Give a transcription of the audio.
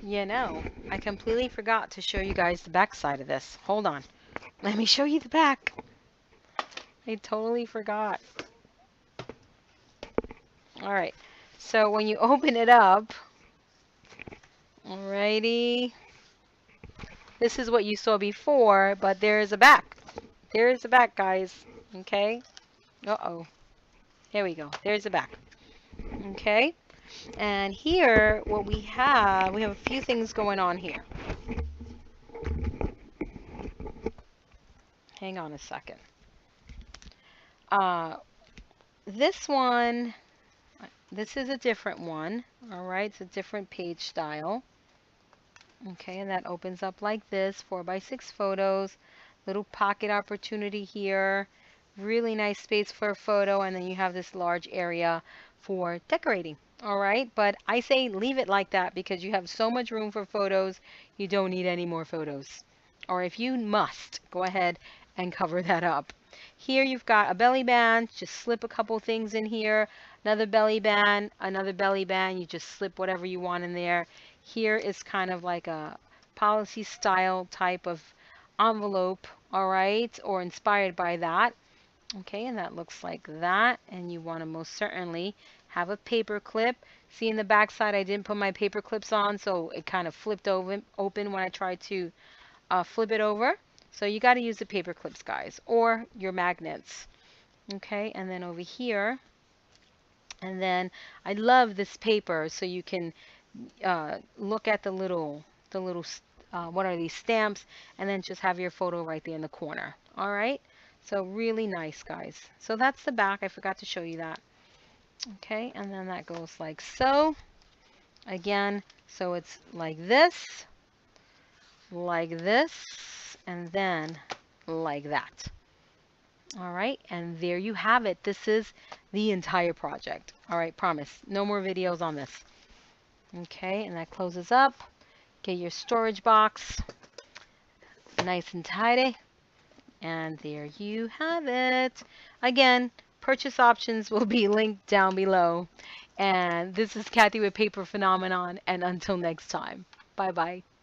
You know, I completely forgot to show you guys the back side of this. Hold on. Let me show you the back. I totally forgot. All right. So when you open it up, alrighty, this is what you saw before, but there's a back. There's a back, guys. Okay. Uh-oh. There we go. There's the back. Okay. And here, what we have a few things going on here. Hang on a second. Uh, this one, this is a different one. All right. It's a different page style. Okay, and that opens up like this, 4x6 photos, little pocket opportunity here, really nice space for a photo, and then you have this large area for decorating. All right, but I say leave it like that because you have so much room for photos, you don't need any more photos. Or if you must, go ahead and cover that up. Here you've got a belly band, just slip a couple things in here, another belly band, you just slip whatever you want in there. Here is kind of like a policy style type of envelope, all right, or inspired by that. Okay, and that looks like that. And you want to most certainly have a paper clip. See in the back side, I didn't put my paper clips on, so it kind of flipped open when I tried to flip it over. So you got to use the paper clips, guys, or your magnets. Okay, and then over here, and then I love this paper, so you can look at the little what are these stamps, and then just have your photo right there in the corner. All right, so really nice, guys. So that's the back. I forgot to show you that. Okay, and then that goes like so. Again, so it's like this, and then like that. All right, and there you have it. This is the entire project. All right, promise, no more videos on this. Okay, and that closes up. Get your storage box nice and tidy. And there you have it. Again, purchase options will be linked down below. And this is Kathy with Paper Phenomenon. And until next time, bye-bye.